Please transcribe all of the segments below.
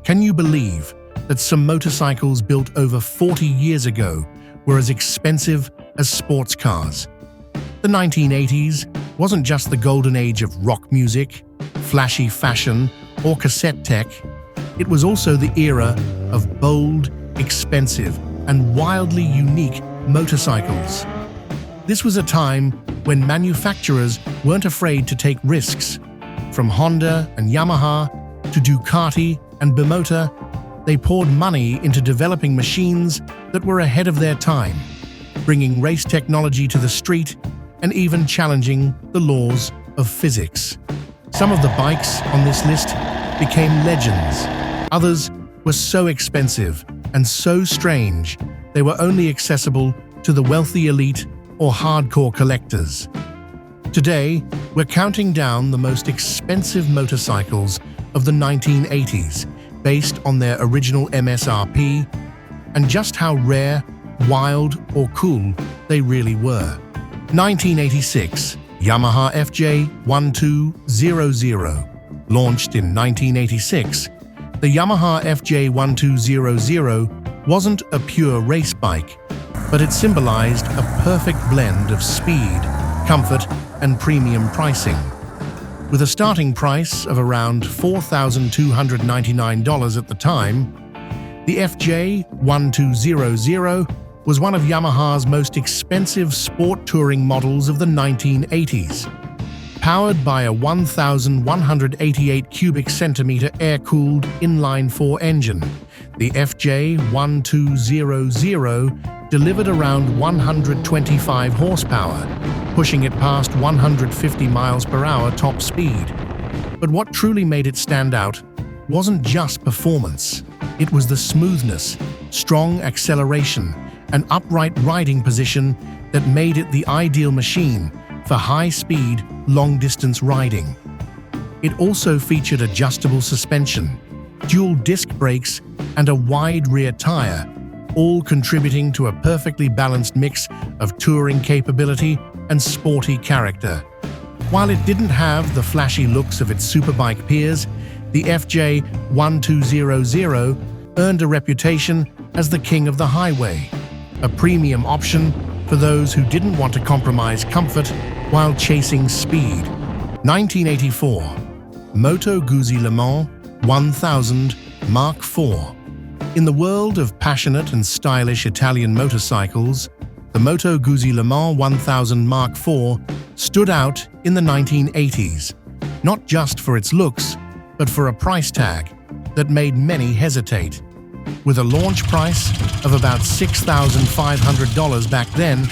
Can you believe that some motorcycles built over 40 years ago were as expensive as sports cars? The 1980s wasn't just the golden age of rock music, flashy fashion, or cassette tech. It was also the era of bold, expensive, and wildly unique motorcycles. This was a time when manufacturers weren't afraid to take risks. From Honda and Yamaha to Ducati and Bimota, they poured money into developing machines that were ahead of their time, bringing race technology to the street and even challenging the laws of physics. Some of the bikes on this list became legends. Others were so expensive and so strange, they were only accessible to the wealthy elite or hardcore collectors. Today, we're counting down the most expensive motorcycles of the 1980s, based on their original MSRP, and just how rare, wild, or cool they really were. 1986, Yamaha FJ12000. Launched in 1986, the Yamaha FJ12000 wasn't a pure race bike, but it symbolized a perfect blend of speed, comfort, and premium pricing. With a starting price of around $4,299 at the time, the FJ12000 was one of Yamaha's most expensive sport touring models of the 1980s. Powered by a 1,188 cubic centimeter air-cooled inline-4 engine, the FJ1200 delivered around 125 horsepower, pushing it past 150 miles per hour top speed. But what truly made it stand out wasn't just performance. It was the smoothness, strong acceleration, and upright riding position that made it the ideal machine for high-speed, long-distance riding. It also featured adjustable suspension, dual disc brakes, and a wide rear tire, all contributing to a perfectly balanced mix of touring capability and sporty character. While it didn't have the flashy looks of its superbike peers, the FJ1200 earned a reputation as the king of the highway, a premium option for those who didn't want to compromise comfort while chasing speed. 1984, Moto Guzzi Le Mans 1000 Mark IV. In the world of passionate and stylish Italian motorcycles, the Moto Guzzi Le Mans 1000 Mark IV stood out in the 1980s, not just for its looks, but for a price tag that made many hesitate. With a launch price of about $6,500 back then,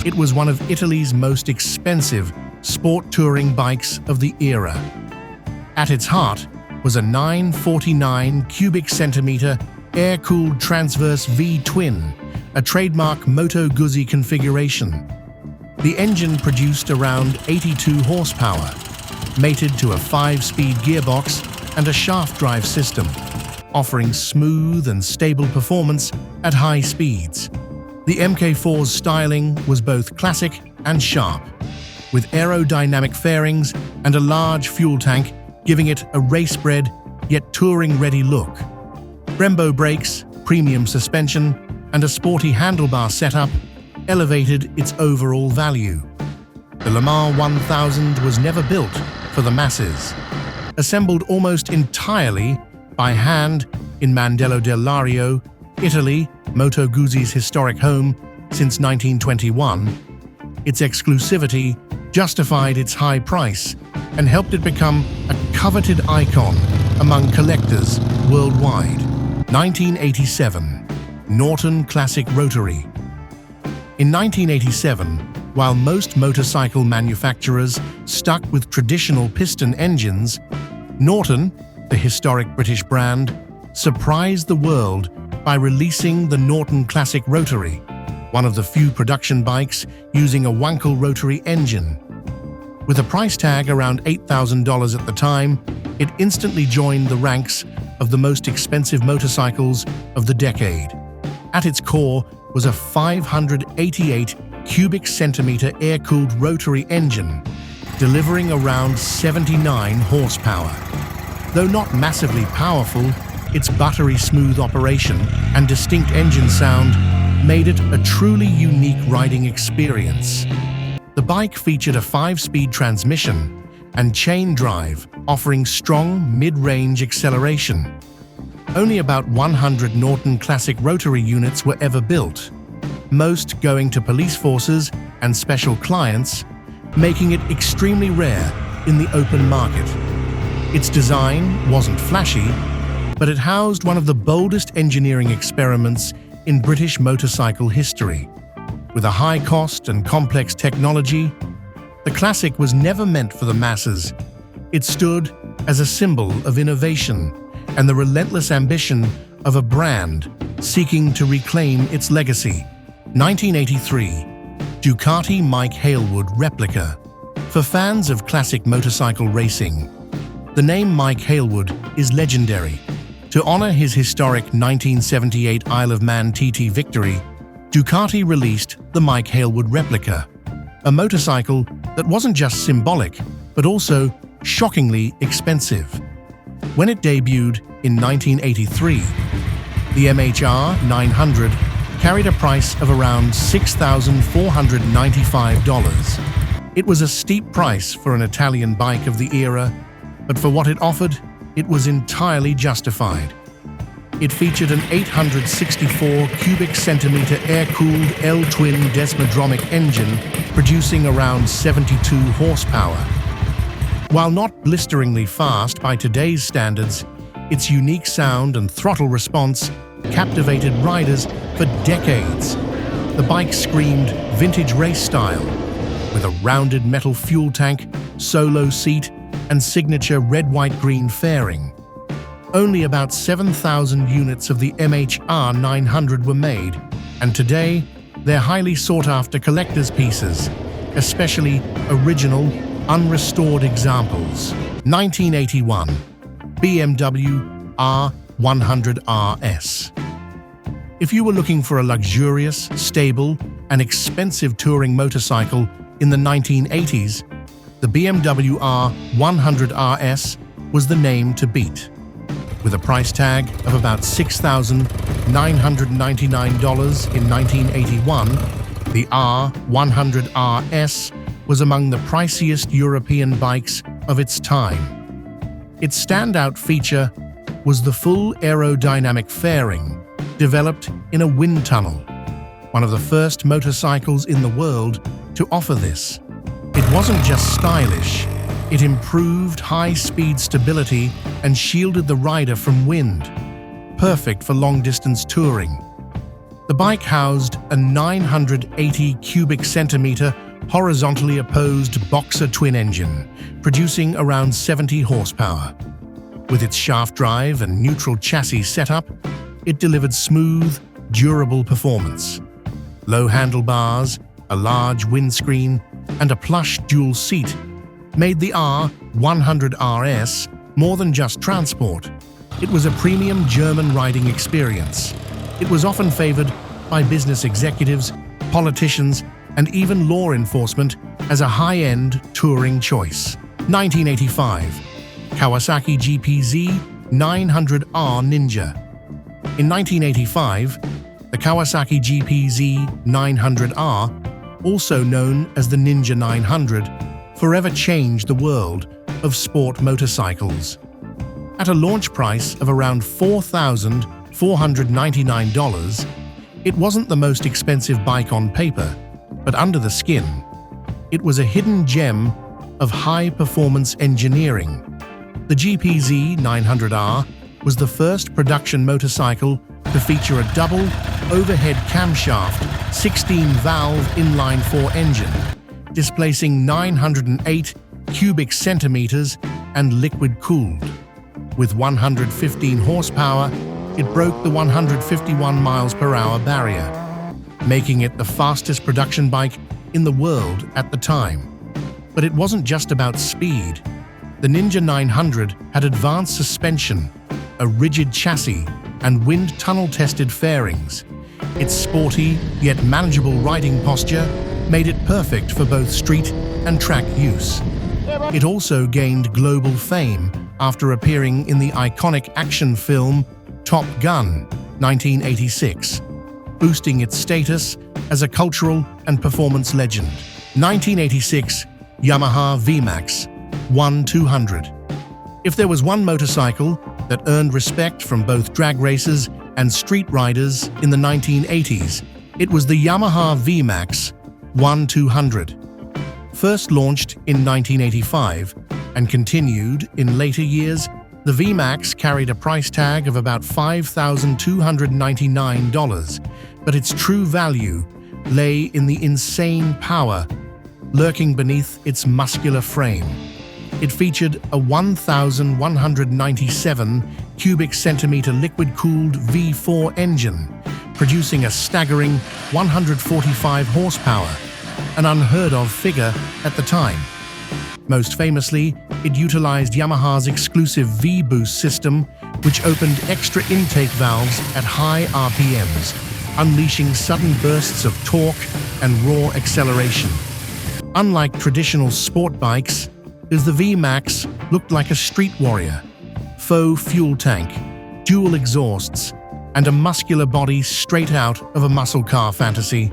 it was one of Italy's most expensive sport touring bikes of the era. At its heart was a 949 cubic centimeter air-cooled transverse V-twin, a trademark Moto Guzzi configuration. The engine produced around 82 horsepower, mated to a 5-speed gearbox and a shaft drive system, offering smooth and stable performance at high speeds. The MK4's styling was both classic and sharp, with aerodynamic fairings and a large fuel tank giving it a race-bred yet touring-ready look. Brembo brakes, premium suspension, and a sporty handlebar setup elevated its overall value. The Le Mans 1000 was never built for the masses. Assembled almost entirely by hand in Mandello del Lario, Italy, Moto Guzzi's historic home since 1921, its exclusivity justified its high price and helped it become a coveted icon among collectors worldwide. 1987, Norton Classic Rotary. In 1987, while most motorcycle manufacturers stuck with traditional piston engines, Norton, the historic British brand, surprised the world by releasing the Norton Classic Rotary, one of the few production bikes using a Wankel rotary engine. With a price tag around $8,000 at the time, it instantly joined the ranks of the most expensive motorcycles of the decade. At its core was a 588 cubic centimeter air-cooled rotary engine, delivering around 79 horsepower. Though not massively powerful, Its buttery smooth operation and distinct engine sound made it a truly unique riding experience. The bike featured a 5-speed transmission and chain drive, offering strong mid-range acceleration. Only about 100 Norton classic Rotary units were ever built, most going to police forces and special clients, making it extremely rare in the open market. Its design wasn't flashy, but it housed one of the boldest engineering experiments in British motorcycle history. With a high cost and complex technology, the classic was never meant for the masses. It stood as a symbol of innovation and the relentless ambition of a brand seeking to reclaim its legacy. 1983, Ducati Mike Hailwood Replica. For fans of classic motorcycle racing, the name Mike Hailwood is legendary. To honor his historic 1978 Isle of Man TT victory, Ducati released the Mike Hailwood Replica, a motorcycle that wasn't just symbolic, but also shockingly expensive. When it debuted in 1983, the MHR 900 carried a price of around $6,495. It was a steep price for an Italian bike of the era, but for what it offered, it was entirely justified. It featured an 864 cubic centimeter air-cooled L-twin desmodromic engine producing around 72 horsepower. While not blisteringly fast by today's standards, its unique sound and throttle response captivated riders for decades. The bike screamed vintage race style, with a rounded metal fuel tank, solo seat, and signature red-white-green fairing. Only about 7,000 units of the MHR 900 were made, and today they're highly sought-after collector's pieces, especially original, unrestored examples. 1981, BMW R100RS. If you were looking for a luxurious, stable, and expensive touring motorcycle in the 1980s, the BMW R100RS was the name to beat. With a price tag of about $6,999 in 1981, the R100RS was among the priciest European bikes of its time. Its standout feature was the full aerodynamic fairing, developed in a wind tunnel, one of the first motorcycles in the world to offer this. It wasn't just stylish, it improved high-speed stability and shielded the rider from wind, perfect for long-distance touring. The bike housed a 980 cubic centimeter horizontally opposed boxer twin engine, producing around 70 horsepower. With its shaft drive and neutral chassis setup, it delivered smooth, durable performance. Low handlebars, a large windscreen, and a plush dual seat made the R100RS more than just transport. It was a premium German riding experience. It was often favored by business executives, politicians, and even law enforcement as a high-end touring choice. 1985, Kawasaki GPZ900R Ninja. In 1985, the Kawasaki GPZ900R, also known as the Ninja 900, forever changed the world of sport motorcycles. At a launch price of around $4,499, it wasn't the most expensive bike on paper, but under the skin, it was a hidden gem of high-performance engineering. The GPZ900R was the first production motorcycle to feature a double overhead camshaft 16-valve inline-4 engine, displacing 908 cubic centimeters and liquid-cooled. With 115 horsepower, it broke the 151 miles per hour barrier, making it the fastest production bike in the world at the time. But it wasn't just about speed. The Ninja 900 had advanced suspension, a rigid chassis, and wind tunnel-tested fairings. Its sporty, yet manageable riding posture made it perfect for both street and track use. It also gained global fame after appearing in the iconic action film Top Gun, 1986, boosting its status as a cultural and performance legend. 1986 Yamaha VMax 1200. If there was one motorcycle that earned respect from both drag racers and street riders in the 1980s, it was the Yamaha VMax 1200. First launched in 1985 and continued in later years, the VMax carried a price tag of about $5,299, but its true value lay in the insane power lurking beneath its muscular frame. It featured a 1,197 cubic centimeter liquid-cooled V4 engine, producing a staggering 145 horsepower, an unheard-of figure at the time. Most famously, it utilized Yamaha's exclusive V-Boost system, which opened extra intake valves at high RPMs, unleashing sudden bursts of torque and raw acceleration. Unlike traditional sport bikes, the VMax looked like a street warrior. Faux fuel tank, dual exhausts, and a muscular body straight out of a muscle car fantasy.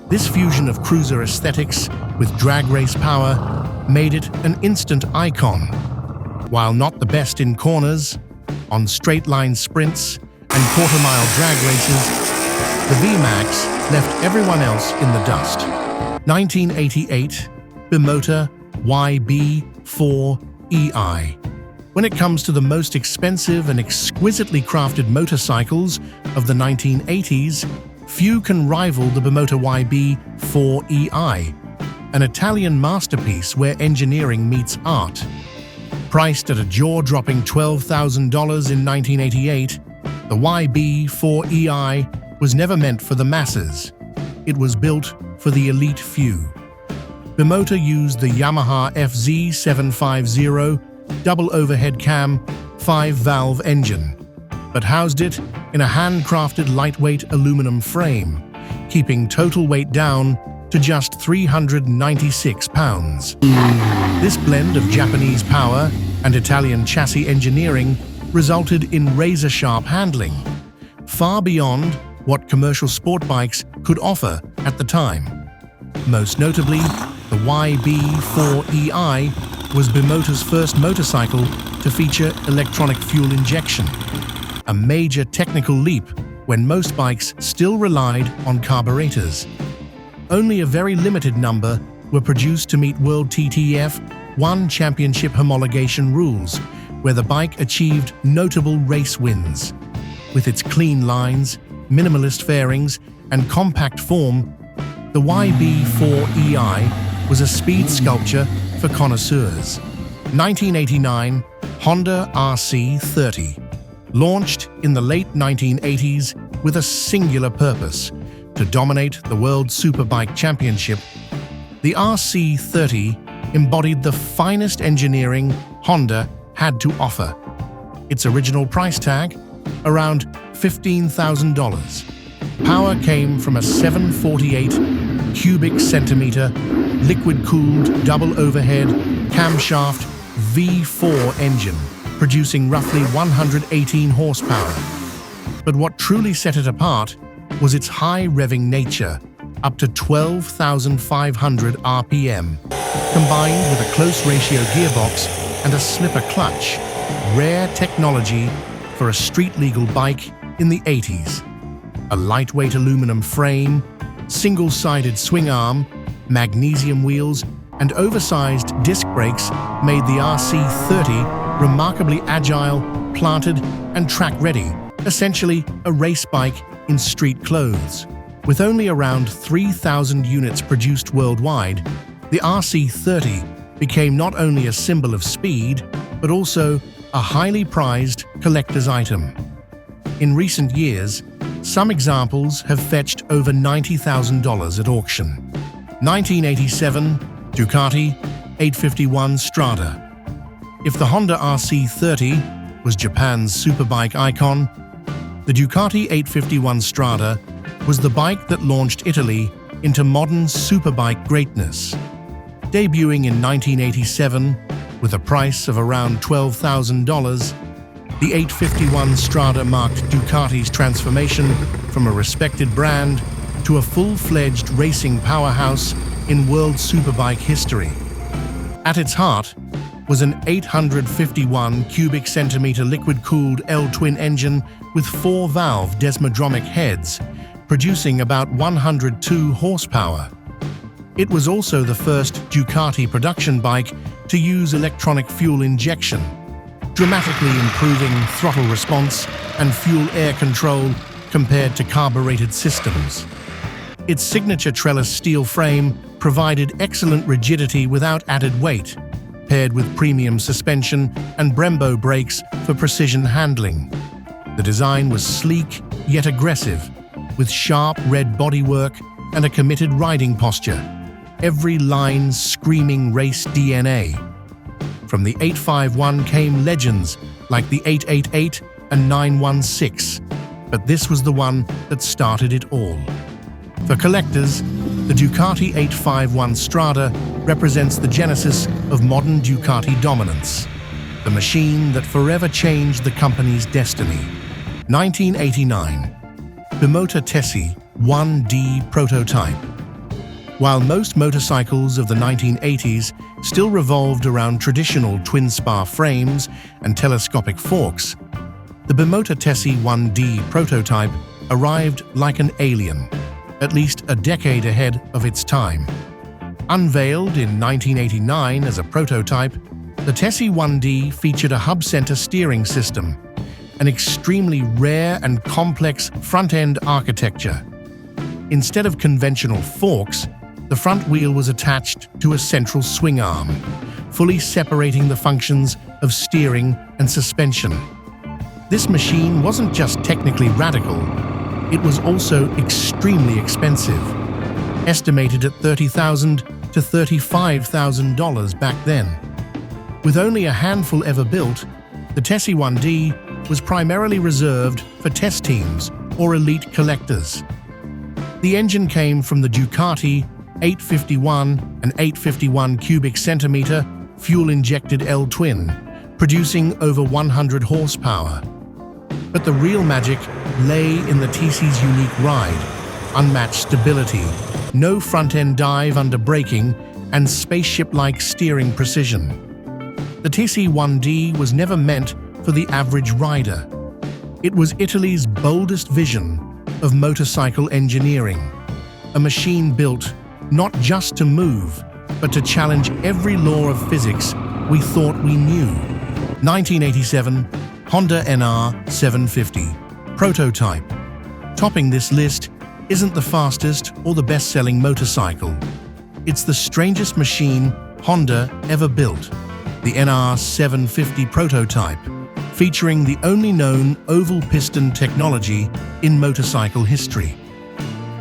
This fusion of cruiser aesthetics with drag race power made it an instant icon. While not the best in corners, on straight-line sprints, and quarter-mile drag races, the VMax left everyone else in the dust. 1988 Bimota YB4 EI. When it comes to the most expensive and exquisitely crafted motorcycles of the 1980s, few can rival the Bimota YB4 EI, an Italian masterpiece where engineering meets art. Priced at a jaw-dropping $12,000 in 1988, the YB4 EI was never meant for the masses. It was built for the elite few. Bimota used the Yamaha FJ12000 double overhead cam 5-valve engine, but housed it in a handcrafted lightweight aluminum frame, keeping total weight down to just 396 pounds. This blend of Japanese power and Italian chassis engineering resulted in razor-sharp handling, far beyond what commercial sport bikes could offer at the time. Most notably, the YB4 EI was Bimota's first motorcycle to feature electronic fuel injection, a major technical leap when most bikes still relied on carburetors. Only a very limited number were produced to meet World TTF 1 Championship homologation rules, where the bike achieved notable race wins. With its clean lines, minimalist fairings, and compact form, the YB4 EI was a speed sculpture for connoisseurs. 1989 Honda RC30. Launched in the late 1980s with a singular purpose: to dominate the World Superbike Championship, the RC30 embodied the finest engineering Honda had to offer. Its original price tag? Around $15,000. Power came from a 748 cubic centimeter liquid-cooled double overhead camshaft V4 engine, producing roughly 118 horsepower. But what truly set it apart was its high revving nature, up to 12,500 RPM, combined with a close ratio gearbox and a slipper clutch, rare technology for a street-legal bike in the 80s. A lightweight aluminum frame, single-sided swing arm, magnesium wheels, and oversized disc brakes made the RC30 remarkably agile, planted, and track-ready, essentially a race bike in street clothes. With only around 3,000 units produced worldwide, the RC30 became not only a symbol of speed, but also a highly prized collector's item. In recent years, some examples have fetched over $90,000 at auction. 1987 Ducati 851 Strada. If the Honda RC30 was Japan's superbike icon, the Ducati 851 Strada was the bike that launched Italy into modern superbike greatness. Debuting in 1987 with a price of around $12,000, The 851 Strada marked Ducati's transformation from a respected brand to a full-fledged racing powerhouse in world superbike history. At its heart was an 851 cubic centimeter liquid-cooled L-twin engine with 4-valve desmodromic heads, producing about 102 horsepower. It was also the first Ducati production bike to use electronic fuel injection, dramatically improving throttle response and fuel-air control compared to carbureted systems. Its signature trellis steel frame provided excellent rigidity without added weight, paired with premium suspension and Brembo brakes for precision handling. The design was sleek yet aggressive, with sharp red bodywork and a committed riding posture, every line screaming race DNA. From the 851 came legends like the 888 and 916, but this was the one that started it all. For collectors, the Ducati 851 Strada represents the genesis of modern Ducati dominance, the machine that forever changed the company's destiny. 1989. Bimota Tessi 1D prototype. While most motorcycles of the 1980s still revolved around traditional twin-spar frames and telescopic forks, the Bimota Tessi 1D prototype arrived like an alien, at least a decade ahead of its time. Unveiled in 1989 as a prototype, the Tessi 1D featured a hub-center steering system, an extremely rare and complex front-end architecture. Instead of conventional forks, the front wheel was attached to a central swing arm, fully separating the functions of steering and suspension. This machine wasn't just technically radical, it was also extremely expensive, estimated at $30,000 to $35,000 back then. With only a handful ever built, the Tessi 1D was primarily reserved for test teams or elite collectors. The engine came from the Ducati 851 and 851 cubic centimeter fuel-injected L-twin, producing over 100 horsepower. But the real magic lay in the Tessi's unique ride, unmatched stability, no front-end dive under braking, and spaceship-like steering precision. The Tessi 1D was never meant for the average rider. It was Italy's boldest vision of motorcycle engineering, a machine built not just to move, but to challenge every law of physics we thought we knew. 1987, Honda NR 750 prototype. Topping this list isn't the fastest or the best-selling motorcycle. It's the strangest machine Honda ever built, the NR 750 prototype, featuring the only known oval-piston technology in motorcycle history.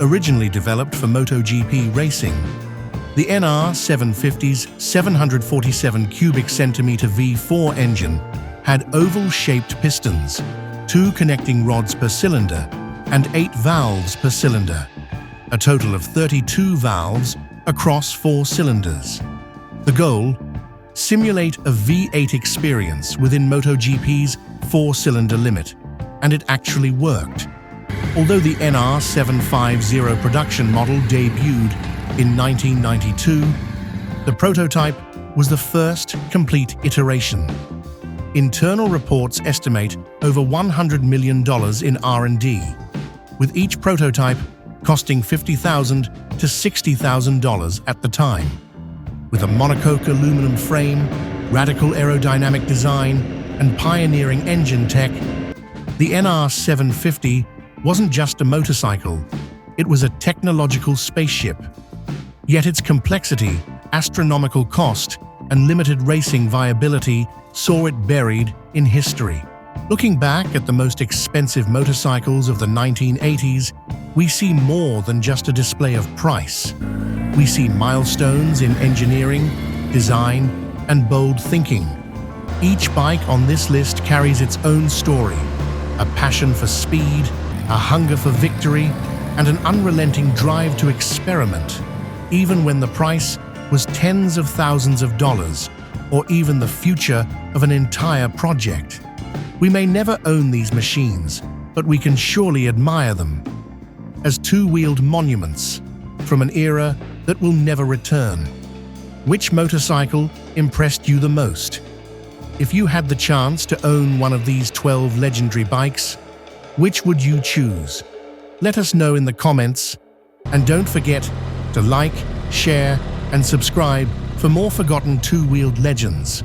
Originally developed for MotoGP racing, the NR 750's 747 cubic centimeter V4 engine had oval-shaped pistons, 2 connecting rods per cylinder, and 8 valves per cylinder, a total of 32 valves across 4 cylinders. The goal? Simulate a V8 experience within MotoGP's 4-cylinder limit, and it actually worked. Although the NR 750 production model debuted in 1992, the prototype was the first complete iteration. Internal reports estimate over $100 million in R&D, with each prototype costing $50,000 to $60,000 at the time. With a monocoque aluminum frame, radical aerodynamic design, and pioneering engine tech, the NR 750 wasn't just a motorcycle, it was a technological spaceship. Yet its complexity, astronomical cost, and limited racing viability saw it buried in history. Looking back at the most expensive motorcycles of the 1980s, we see more than just a display of price. We see milestones in engineering, design, and bold thinking. Each bike on this list carries its own story, a passion for speed, a hunger for victory, and an unrelenting drive to experiment, even when the price was tens of thousands of dollars, or even the future of an entire project. We may never own these machines, but we can surely admire them as two-wheeled monuments from an era that will never return. Which motorcycle impressed you the most? If you had the chance to own one of these 12 legendary bikes, which would you choose? Let us know in the comments, and don't forget to like, share, and subscribe for more forgotten two-wheeled legends.